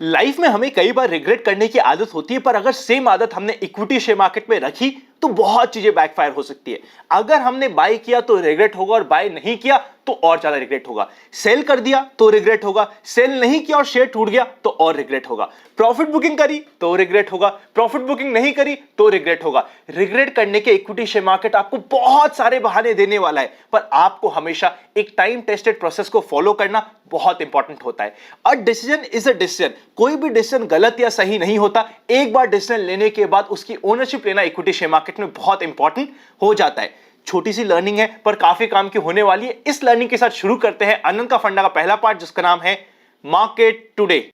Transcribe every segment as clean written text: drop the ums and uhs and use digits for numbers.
Life में हमें कई बार रिग्रेट करने की आदत होती है, पर अगर सेम आदत हमने इक्विटी शेयर मार्केट में रखी तो बहुत चीजें बैकफायर हो सकती है। अगर हमने बाय किया तो रिग्रेट होगा और बाय नहीं किया तो और ज्यादा रिग्रेट होगा। सेल कर दिया तो रिग्रेट होगा, सेल नहीं किया और शेयर टूट गया तो और रिग्रेट होगा। प्रॉफिट बुकिंग करी तो रिग्रेट होगा, प्रॉफिट बुकिंग नहीं करी तो रिग्रेट होगा। रिग्रेट करने के इक्विटी शेयर मार्केट आपको बहुत सारे बहाने देने वाला है, पर आपको हमेशा एक टाइम टेस्टेड प्रोसेस को फॉलो करना बहुत इंपॉर्टेंट होता है। A decision is a decision. कोई भी डिसीजन गलत या सही नहीं होता। एक बार डिसीजन लेने के बाद उसकी ओनरशिप लेना इक्विटी शेयर मार्केट में बहुत इंपॉर्टेंट हो जाता है। छोटी सी लर्निंग है पर काफी काम की होने वाली है। इस लर्निंग के साथ शुरू करते हैं आनंद का फंडा का पहला पार्ट, जिसका नाम है मार्केट टुडे।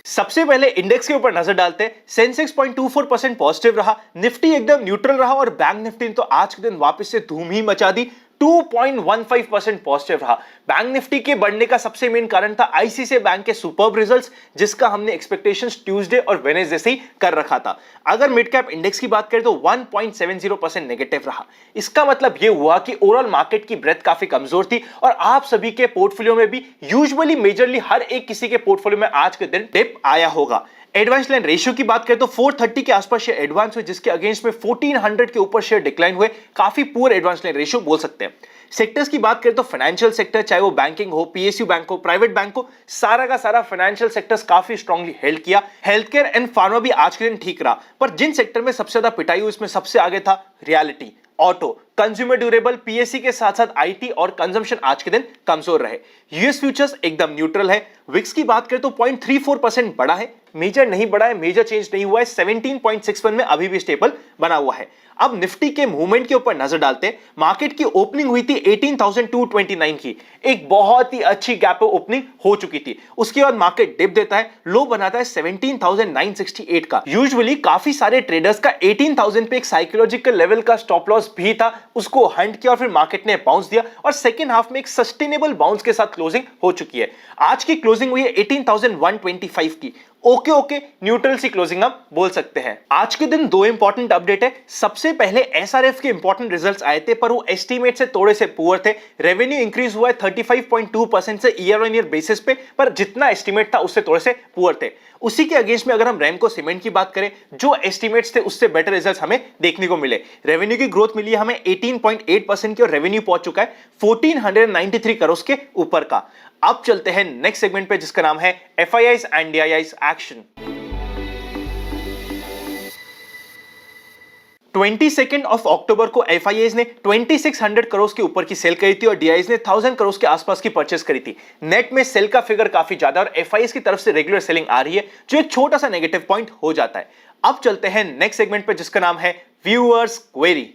सबसे पहले इंडेक्स के ऊपर नजर डालते हैं। सेंसेक्स 0.24% पॉजिटिव रहा, निफ्टी एकदम न्यूट्रल रहा और बैंक निफ्टी ने तो आज के दिन वापस से धूम ही मचा दी, 2.15% पॉजिटिव रहा। बैंक निफ्टी के बढ़ने का सबसे मेन कारण था आईसीआईसीआई बैंक के सुपर्ब रिजल्ट्स, जिसका हमने एक्सपेक्टेशंस ट्यूसडे और वेडनेसडे से ही कर रखा था। अगर मिड कैप इंडेक्स की बात करें तो 1.70% नेगेटिव रहा। इसका मतलब यह हुआ कि ओवरऑल मार्केट की ब्रेथ काफी कमजोर थी और आप सभी के पोर्टफोलियो में भी यूजुअली मेजरली हर एक किसी के पोर्टफोलियो में आज के दिन डिप आया होगा। एडवांस लाइन रेशियो की बात करें तो 430 के आसपास शेयर एडवांस हुए, जिसके अगेंस्ट में 1400 के ऊपर शेयर डिक्लाइन हुए। काफी पुअर एडवांस लाइन रेशियो बोल सकते हैं। सेक्टर्स की बात करें तो फाइनेंशियल सेक्टर, चाहे वो बैंकिंग हो, पीएसयू बैंक हो, प्राइवेट बैंक हो, सारा का सारा फाइनेंशियल सेक्टर्स काफी स्ट्रांगली हेल्ड किया। हेल्थ केयर एंड फार्मा भी आज के दिन ठीक रहा, पर जिन सेक्टर में सबसे ज्यादा पिटाई हुई उसमें सबसे आगे था reality, auto, consumer durable, PSC के साथ साथ आईटी और कंजम्पशन आज के दिन कमजोर रहे। यूएस फ्यूचर्स एकदम न्यूट्रल है। विक्स की बात करें तो 0.34% बढ़ा है, मेजर नहीं बढ़ा है, मेजर चेंज नहीं हुआ है। 17.61 में अभी भी स्टेबल बना हुआ है। अब निफ्टी के मूवमेंट के ऊपर नजर डालते हैं। मार्केट की ओपनिंग हुई थी 18,229 की, एक बहुत ही अच्छी गैप ओपनिंग हो चुकी थी। उसके बाद मार्केट डिप देता है, लो बनाता है 17,968 का। यूजुअली काफी सारे ट्रेडर्स का 18,000 पे एक साइकोलॉजिकल लेवल का स्टॉप लॉस भी था, उसको हंट किया और फिर मार्केट ने बाउंस दिया और सेकेंड हाफ में एक सस्टेनेबल बाउंस के साथ क्लोजिंग हो चुकी है। आज की क्लोजिंग हुई है 18,125 की। ओके न्यूट्रल सी क्लोजिंग आप बोल सकते हैं। आज के दिन दो इंपॉर्टेंट अपडेट है। सबसे पहले एसआरएफ के इंपॉर्टेंट रिजल्ट्स आए थे, पर वो एस्टीमेट से थोड़े से पुअर थे। रेवेन्यू इंक्रीज हुआ है 35.2% से ईयर ऑन ईयर बेसिस पे, पर जितना एस्टीमेट था उससे थोड़े से पुअर थे। उसी के अगेंस्ट में अगर हम रैमको सीमेंट की बात करें, जो एस्टीमेट्स थे उससे बेटर रिजल्ट्स हमें देखने को मिले। रेवेन्यू की ग्रोथ मिली है हमें 18.8% की और रेवेन्यू पहुंच चुका है 1493 करोड़ के ऊपर का। अब चलते हैं नेक्स्ट सेगमेंट पे, जिसका नाम है FIIs and DIIs action. 22 of October को एफआईआईज ने 2600 करोड़ के ऊपर की सेल करी थी और डीआईआईज ने 1000 करोड़ के आसपास की परचेस करी थी। नेट में सेल का फिगर काफी ज्यादा और एफआईआईज की तरफ से रेगुलर सेलिंग आ रही है, जो एक छोटा सा नेगेटिव पॉइंट हो जाता है। अब चलते हैं नेक्स्ट सेगमेंट पे, जिसका नाम है व्यूअर्स क्वेरी।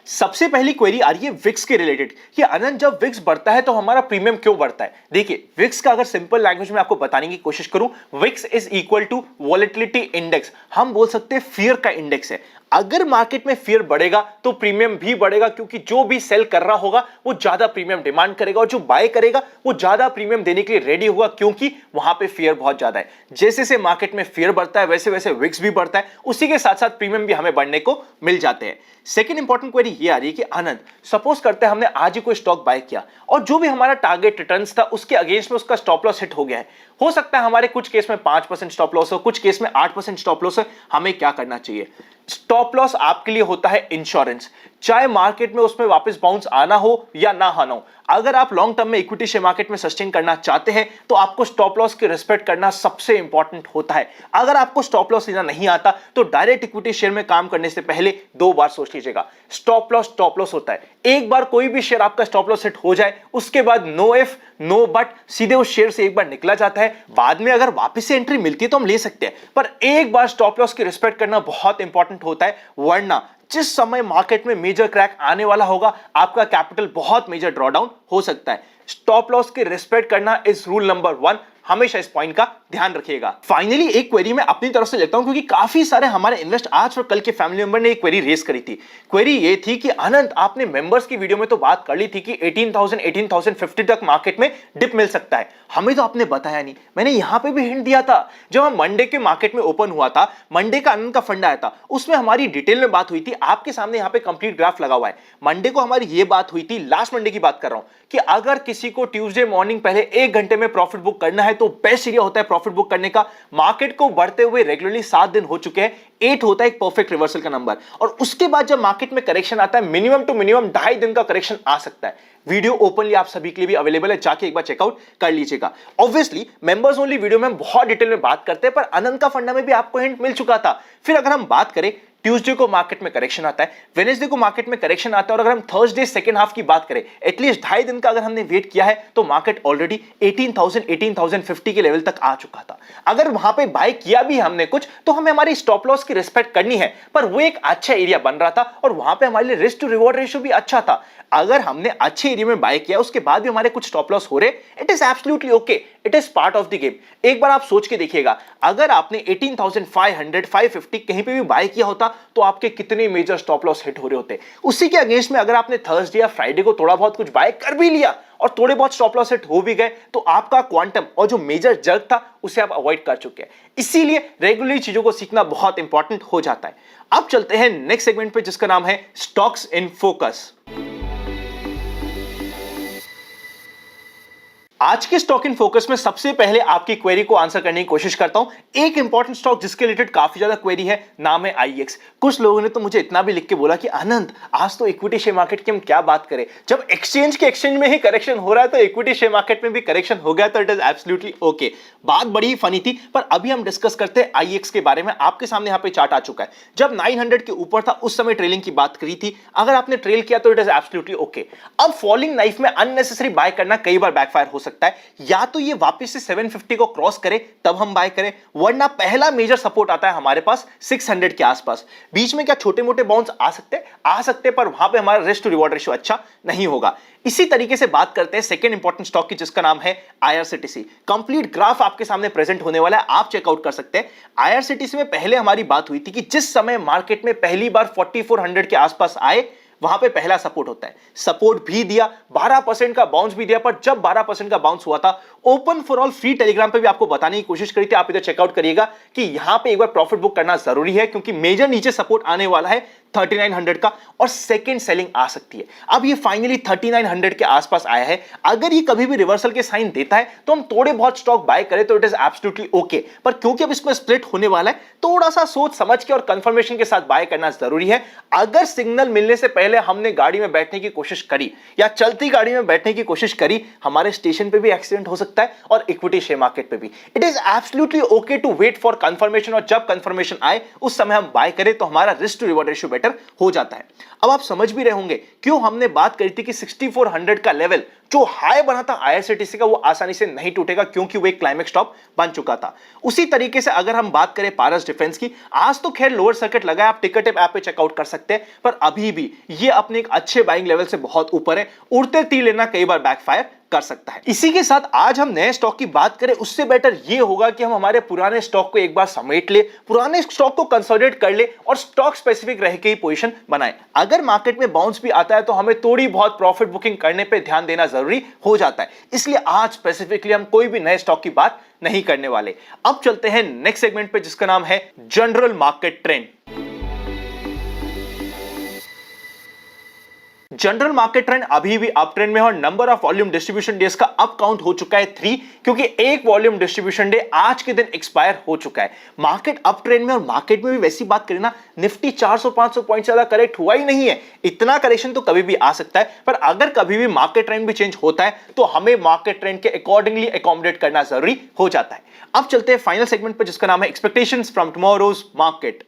सबसे पहली क्वेरी आ रही है विक्स के रिलेटेड कि आनंद, जब विक्स बढ़ता है तो हमारा प्रीमियम क्यों बढ़ता है? देखिए, विक्स का अगर सिंपल लैंग्वेज में आपको बताने की कोशिश करूं, VIX is equal to volatility index. हम बोल सकते हैं फियर का इंडेक्स है। अगर मार्केट में फियर बढ़ेगा तो प्रीमियम भी बढ़ेगा, क्योंकि जो भी सेल कर रहा होगा वो ज्यादा प्रीमियम डिमांड करेगा और जो बाय करेगा वो ज्यादा प्रीमियम देने के लिए रेडी होगा, क्योंकि वहां पे फियर बहुत ज्यादा है। जैसे जैसे मार्केट में फियर बढ़ता है वैसे वैसे विक्स भी बढ़ता है, उसी के साथ साथ प्रीमियम भी हमें बढ़ने को मिल जाते हैं। सेकेंड इंपॉर्टेंट क्वेरी ये आ रही है कि आनंद, सपोज करते हैं हमने आज ही कोई स्टॉक बाय किया और जो भी हमारा टारगेट रिटर्न्स था उसके अगेंस्ट में उसका स्टॉप लॉस हिट हो गया है। हो सकता है हमारे कुछ केस में 5% स्टॉप लॉस हो, कुछ केस में 8% स्टॉप लॉस है। हमें क्या करना चाहिए? स्टॉप लॉस आपके लिए होता है इंश्योरेंस, चाहे मार्केट में उसमें वापस बाउंस आना हो या ना आना हो। अगर आप लॉन्ग टर्म में इक्विटी शेयर मार्केट में सस्टेन करना चाहते हैं तो आपको स्टॉप लॉस की रिस्पेक्ट करना सबसे इंपॉर्टेंट होता है। अगर आपको स्टॉप लॉस लेना नहीं आता तो डायरेक्ट इक्विटी शेयर में काम करने से पहले 2 बार सोच लीजिएगा। स्टॉप लॉस होता है, एक बार कोई भी शेयर आपका स्टॉप लॉस हिट हो जाए उसके बाद नो इफ नो बट, सीधे उस शेयर से एक बार निकला जाता है। बाद में अगर वापस से एंट्री मिलती है तो हम ले सकते हैं, पर एक बार स्टॉप लॉस की रिस्पेक्ट करना बहुत इंपॉर्टेंट होता है, वरना जिस समय मार्केट में मेजर क्रैक आने वाला होगा आपका कैपिटल बहुत मेजर ड्रॉडाउन हो सकता है। स्टॉप लॉस के रिस्पेक्ट करना इज रूल नंबर 1, हमेशा इस पॉइंट का ध्यान रखिएगा। फाइनली एक क्वेरी मैं अपनी तरफ से लेता हूं, क्योंकि काफी सारे हमारे इन्वेस्ट आज और कल के फैमिली मेंबर ने एक क्वेरी रेस करी थी। क्वेरी ये थी कि अनंत, आपने मेंबर्स की वीडियो में तो बात कर ली थी कि 18,000 18,050 तक मार्केट में डिप मिल सकता है, हमें तो आपने बताया नहीं। मैंने यहां पे भी हिंट दिया था, जब हम मंडे के मार्केट में ओपन हुआ था, मंडे का अनंत का फंड आया था, उसमें हमारी डिटेल में बात हुई थी। आपके सामने यहां पे कंप्लीट ग्राफ लगा हुआ है। मंडे को हमारी ये बात हुई थी, लास्ट मंडे की बात कर रहा हूं, कि अगर किसी को ट्यूसडे मॉर्निंग पहले 1 घंटे में प्रॉफिट बुक करना है तो बेस्ट एरिया होता है प्रॉफिट बुक करने का। मार्केट को बढ़ते हुए रेगुलरली 7 दिन हो चुके हैं, 8 होता है एक परफेक्ट रिवर्सल का नंबर। और उसके बाद जब मार्केट में करेक्शन आता है, मिनिमम टू मिनिमम 2.5 दिन का करेक्शन आ सकता है। वीडियो ओपनली आप सभी के लिए भी अवेलेबल है, जाके एक बार चेकआउट कर लीजिएगा। ऑब्वियसली मेंबर्स ओनली वीडियो में हम बहुत डिटेल में बात करते हैं, पर अनंत का फंडा में भी आपको हिंट मिल चुका था। फिर अगर हम बात करें, ट्यूसडे को मार्केट में करेक्शन आता है, वेडनेसडे को मार्केट में करेक्शन आता है, और अगर हम थर्सडे सेकंड हाफ की बात करें, एटलीस्ट 2.5 दिन का अगर हमने वेट किया है, तो मार्केट ऑलरेडी 18,000 18,050 के लेवल तक आ चुका था। अगर वहां पे बाय किया भी हमने कुछ, तो हमें हमारी स्टॉप लॉस की रिस्पेक्ट करनी है, पर वो एक अच्छा एरिया बन रहा था और वहां पे हमारे लिए रिस्क टू रिवॉर्ड रेशियो भी अच्छा था। अगर हमने अच्छे एरिया में बाय किया, उसके बाद भी हमारे कुछ स्टॉप लॉस हो रहे, it is absolutely okay, it is part of the game. एक बार आप सोच के देखिएगा, अगर आपने 18,500 550 कहीं पे भी बाय किया होता, तो आपके कितने मेजर स्टॉप लॉस हिट हो रहे होते। उसी के अगेंस्ट में अगर आपने थर्सडे या फ्राइडे को थोड़ा बहुत कुछ बाय कर भी लिया और थोड़े बहुत स्टॉप लॉस हिट हो भी गए, तो आपका क्वांटम और जो मेजर जर्क था उसे आप अवॉइड कर चुके हैं। इसीलिए रेगुलरली चीजों को सीखना बहुत इंपॉर्टेंट हो जाता है। अब चलते हैं नेक्स्ट सेगमेंट पे, जिसका नाम है स्टॉक्स इन फोकस। आज के स्टॉक इन फोकस में सबसे पहले आपकी क्वेरी को आंसर करने की कोशिश करता हूं। एक इंपॉर्टेंट स्टॉक जिसके रिलेटेड काफी ज्यादा क्वेरी है, नाम है आईएक्स। कुछ लोगों ने तो मुझे इतना भी लिख के बोला कि अनंत, आज तो इक्विटी शेयर मार्केट की हम क्या बात करें, जब एक्सचेंज में ही करेक्शन हो रहा है तो इक्विटी शेयर मार्केट में भी करेक्शन हो गया, तो इट इज एब्सोल्युटली ओके। बात बड़ी फनी थी, पर अभी हम डिस्कस करते हैं आईएक्स के बारे में। आपके सामने यहाँ पे चार्ट आ चुका है, जब 900 के ऊपर था उस समय ट्रेलिंग की बात करी थी। अगर आपने ट्रेल किया तो इट इज एब्सोल्युटली ओके। अब फॉलिंग नाइफ में अननेसेसरी बाय करना कई बार बैकफायर हो सकता है, या तो ये वापस से 750 को क्रॉस करे तब हम बाय करें, वरना पहला मेजर सपोर्ट आता है हमारे पास 600 के आसपास। बीच में क्या छोटे मोटे बाउंस आ सकते हैं, पर वहां पे हमारा रिस्क टू रिवॉर्ड रेशियो अच्छा नहीं होगा। इसी तरीके से बात करते हैं सेकंड इंपॉर्टेंट स्टॉक की, जिसका नाम है आईआरसीटीसी। कंप्लीट ग्राफ आपके सामने प्रेजेंट होने वाला है, आप चेकआउट कर सकते हैं। आईआरसीटीसी में पहले हमारी बात हुई थी कि जिस समय मार्केट में पहली बार 4400 के आसपास आए, वहां पे पहला सपोर्ट होता है। सपोर्ट भी दिया, 12% का बाउंस भी दिया, पर जब 12% का बाउंस हुआ था, open for all free Telegram पे भी आपको बताने की कोशिश करी थी, आप इधर चेकआउट करिएगा कि यहां पे एक बार प्रॉफिट बुक करना जरूरी है, क्योंकि मेजर नीचे सपोर्ट आने वाला है 3900 का, और सेकंड सेलिंग आ सकती है। अब ये फाइनली 3900 के आसपास आया है। अगर ये कभी भी रिवर्सल के साइन देता है तो हम थोड़े बहुत स्टॉक बाय करें तो इट इज एब्सोल्युटली ओके, पर क्योंकि अब इसमें स्प्लिट होने वाला है, थोड़ा सा सोच समझ के और कंफर्मेशन के साथ बाय करना जरूरी है। अगर सिग्नल मिलने से पहले हमने गाड़ी में बैठने की कोशिश करी या चलती गाड़ी में बैठने की कोशिश करी, हमारे स्टेशन पे भी एक्सीडेंट हो सकता है और इक्विटी शेयर मार्केट पे भी। It is absolutely okay to wait for confirmation, और जब कंफर्मेशन आए उस समय हम बाय करें तो हमारा risk to reward ratio better हो जाता है। अब आप समझ भी रहे होंगे क्यों हमने बात करी थी कि 6400 का लेवल जो हाई बना था आईआरसीटीसी का, वो आसानी से नहीं टूटेगा, क्योंकि वो एक क्लाइमेक्स टॉप बन चुका था। उसी तरीके से अगर हम बात करें पारस डिफेंस की, आज तो खैर लोअर सर्किट लगा है, आप टिकट ऐप पे चेकआउट कर सकते हैं, पर अभी भी ये अपने एक अच्छे बाइंग लेवल से बहुत ऊपर है। उड़ते तीर लेना कई बार बैकफायर कर सकता है। इसी के साथ आज हम नए स्टॉक की बात करें, उससे बेटर ये होगा कि हम हमारे पुराने स्टॉक को एक बार समेट ले, पुराने स्टॉक को कंसोलिडेट कर ले और स्टॉक स्पेसिफिक रह के ही पोजीशन बनाए। अगर मार्केट में बाउंस भी आता है तो हमें थोड़ी बहुत प्रॉफिट बुकिंग करने पे ध्यान देना जरूरी हो जाता है। इसलिए आज स्पेसिफिकली हम कोई भी नए स्टॉक की बात नहीं करने वाले। अब चलते हैं नेक्स्ट सेगमेंट पे, जिसका नाम है general market trend. General market trend अभी भी अप ट्रेंड में है और number of volume distribution days का अप काउंट हो चुका है 3, क्योंकि एक वॉल्यूम डिस्ट्रीब्यूशन डे आज के दिन एक्सपायर हो चुका है। मार्केट अप ट्रेंड में, और मार्केट में भी वैसी बात करें ना, निफ्टी 400-500 पॉइंट से ज्यादा करेक्ट हुआ ही नहीं है। इतना करेक्शन तो कभी भी आ सकता है, पर अगर कभी भी मार्केट ट्रेंड भी चेंज होता है तो हमें मार्केट ट्रेंड के अकॉर्डिंगली अकोमोडेट करना जरूरी हो जाता है। अब चलते हैं फाइनल सेगमेंट पर, जिसका नाम है एक्सपेक्टेशंस फ्रॉम टुमारोज मार्केट।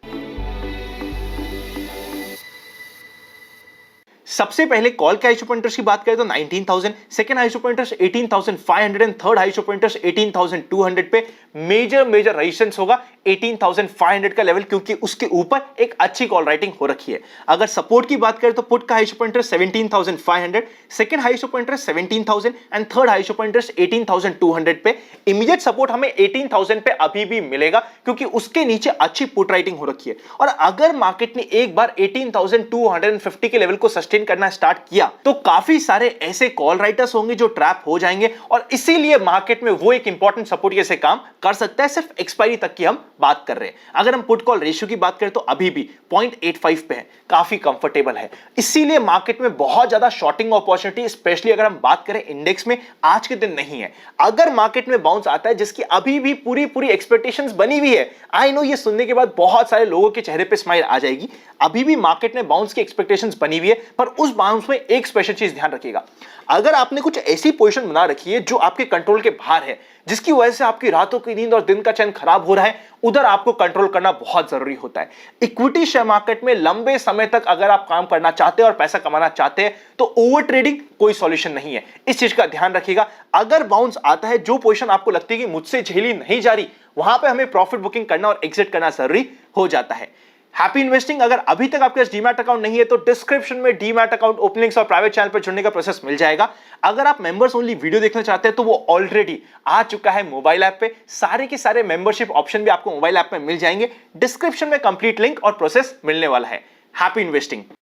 सबसे पहले कॉल के हाईएस्ट ओपन इंटरेस्ट की बात करें तो 19,000, second highest open interest 18,500 and third highest open interest 18,200 पे। मेजर रेजिस्टेंस होगा 18,500 का लेवल, क्योंकि उसके ऊपर एक अच्छी कॉल राइटिंग हो रखी है। अगर सपोर्ट की बात करें तो पुट का highest open interest 17,500, second highest open interest 17,000 and third highest open interest 18,200 पे। इमीडिएट सपोर्ट हमें 18,000 पे अभी भी मिलेगा, क्योंकि उसके नीचे अच्छी पुट राइटिंग हो रखी है। और अगर मार्केट ने एक बार 18,250 के लेवल को सस्टेन करना स्टार्ट किया तो काफी सारे ऐसे कॉल राइटर्स होंगे जो ट्रैप हो जाएंगे, और इसीलिए मार्केट में वो एक इंपॉर्टेंट सपोर्ट जैसे काम कर सकता है। सिर्फ एक्सपायरी तक की हम बात कर रहे हैं। अगर हम पुट कॉल रेशियो की बात करें तो अभी भी 0.85 पे है, काफी कंफर्टेबल है। इसीलिए मार्केट में बहुत ज्यादा शॉर्टिंग अपॉर्चुनिटी, स्पेशली अगर हम बात करें इंडेक्स में, आज के दिन नहीं है। अगर मार्केट में बाउंस आता है जिसकी अभी भी पूरी एक्सपेक्टेशंस बनी हुई है, आई नो ये सुनने के बाद बहुत सारे लोगों के चेहरे पे स्माइल आ जाएगी। अभी भी मार्केट में बाउंस की एक्सपेक्टेशंस बनी हुई है, पर उस बाउंस में एक स्पेशल चीज ध्यान रखिएगा। अगर आपने कुछ ऐसी पोजीशन बना रखी है जो आपके कंट्रोल के बाहर है, जिसकी वजह से आपकी रातों की नींद और दिन का चैन खराब हो रहा है, उधर आपको कंट्रोल करना बहुत जरूरी होता है। इक्विटी शेयर मार्केट में लंबे समय तक अगर आप काम करना चाहते हैं और पैसा कमाना चाहते हैं तो ओवर ट्रेडिंग कोई सॉल्यूशन नहीं है। इस चीज का ध्यान रखिएगा। अगर बाउंस आता है, जो पोजीशन आपको लगती है कि मुझसे झेली नहीं जा रही, वहां पे हमें प्रॉफिट बुकिंग करना और एग्जिट करना जरूरी हो जाता है। Happy investing. अगर अभी तक आपके पास डीमैट अकाउंट नहीं है तो डिस्क्रिप्शन में डीमैट अकाउंट ओपनिंग्स और प्राइवेट चैनल पर जुड़ने का प्रोसेस मिल जाएगा। अगर आप मेंबर्स ओनली वीडियो देखना चाहते हैं तो वो ऑलरेडी आ चुका है मोबाइल ऐप पे। सारे के सारे मेंबरशिप ऑप्शन भी आपको मोबाइल ऐप में मिल जाएंगे। डिस्क्रिप्शन में कंप्लीट लिंक और प्रोसेस मिलने वाला है। Happy investing.